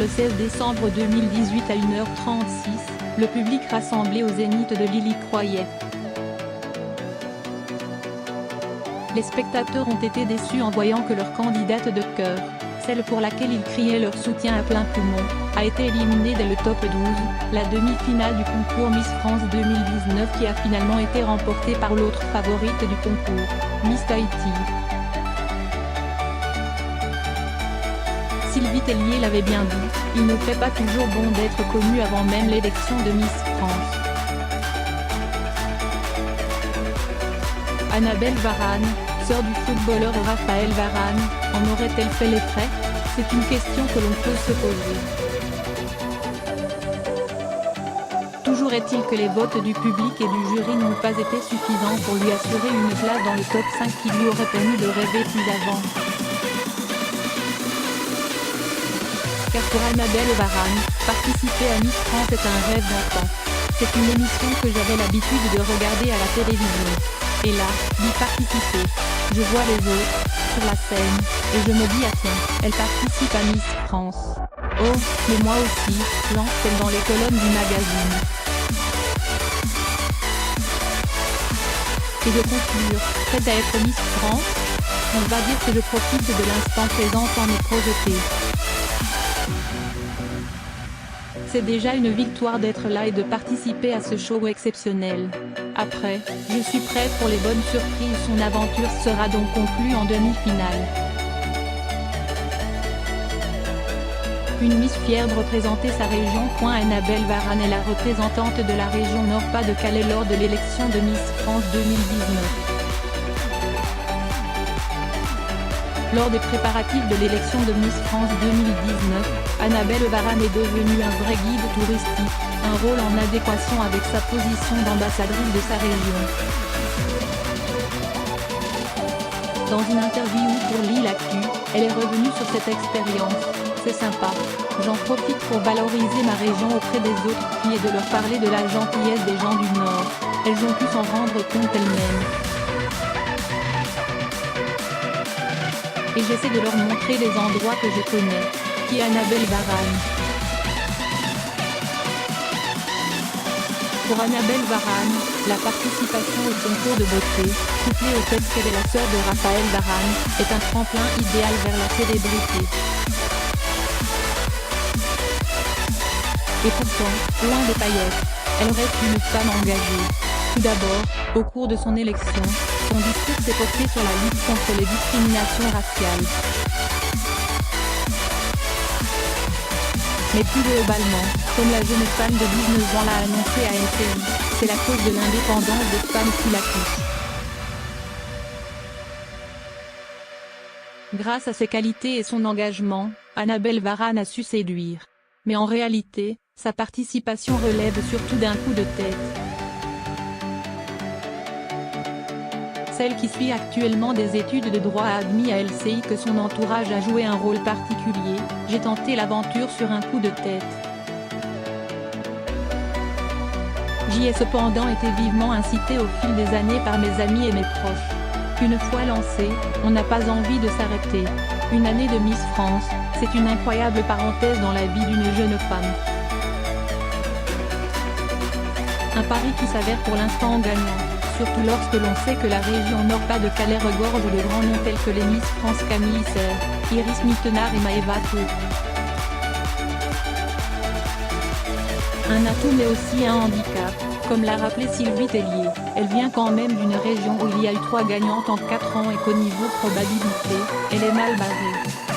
16 décembre 2018 à 1h36, le public rassemblé au Zénith de Lille y croyait. Les spectateurs ont été déçus en voyant que leur candidate de cœur, celle pour laquelle ils criaient leur soutien à plein poumon, a été éliminée dès le top 12, la demi-finale du concours Miss France 2019 qui a finalement été remportée par l'autre favorite du concours, Miss Tahiti. Sylvie Tellier l'avait bien dit, il ne fait pas toujours bon d'être connu avant même l'élection de Miss France. Annabelle Varane, sœur du footballeur Raphaël Varane, en aurait-elle fait les frais? C'est une question que l'on peut se poser. Toujours est-il que les votes du public et du jury n'ont pas été suffisants pour lui assurer une place dans le top 5 qui lui aurait permis de rêver plus avant. Car pour Annabelle Varane, participer à Miss France est un rêve d'enfant. C'est une émission que j'avais l'habitude de regarder à la télévision. Et là, d'y participer. Je vois les autres, sur la scène, et je me dis ah tiens, elle participe à Miss France. Oh, mais moi aussi, lance-t-elle dans les colonnes du magazine. Et de conclure, prête à être Miss France? On va dire que je profite de l'instant présent sans me projeter. C'est déjà une victoire d'être là et de participer à ce show exceptionnel. Après, je suis prête pour les bonnes surprises. Son aventure sera donc conclue en demi-finale. Une Miss fière de représenter sa région. Annabelle Varane est la représentante de la région Nord-Pas-de-Calais lors de l'élection de Miss France 2019. Lors des préparatifs de l'élection de Miss France 2019, Annabelle Varane est devenue un vrai guide touristique, un rôle en adéquation avec sa position d'ambassadrice de sa région. Dans une interview pour Lille Actu, elle est revenue sur cette expérience. C'est sympa. J'en profite pour valoriser ma région auprès des autres filles et de leur parler de la gentillesse des gens du Nord. Elles ont pu s'en rendre compte elles-mêmes. Et j'essaie de leur montrer les endroits que je connais, qui est Annabelle Varane. Pour Annabelle Varane, la participation au concours de beauté, couplée au fait qu'elle est la sœur de Raphaël Varane, est un tremplin idéal vers la célébrité. Et pourtant, loin des paillettes, elle reste une femme engagée. Tout d'abord, au cours de son élection, son discours s'est porté sur la lutte contre les discriminations raciales. Mais plus globalement, comme la jeune femme de 19 ans l'a annoncé à LCI, c'est la cause de l'indépendance des femmes qui la touche. Grâce à ses qualités et son engagement, Annabelle Varane a su séduire. Mais en réalité, sa participation relève surtout d'un coup de tête. Celle qui suit actuellement des études de droit a admis à LCI que son entourage a joué un rôle particulier. J'ai tenté l'aventure sur un coup de tête. J'y ai cependant été vivement incitée au fil des années par mes amis et mes proches. Une fois lancé, on n'a pas envie de s'arrêter. Une année de Miss France, c'est une incroyable parenthèse dans la vie d'une jeune femme. Un pari qui s'avère pour l'instant gagnant. Surtout lorsque l'on sait que la région Nord-Pas-de-Calais regorge de grands noms tels que les Miss France Camille Serre, Iris Mittenard et Maëva Tour. Un atout mais aussi un handicap, comme l'a rappelé Sylvie Tellier, elle vient quand même d'une région où il y a eu 3 gagnantes en 4 ans et qu'au niveau probabilité, elle est mal barrée.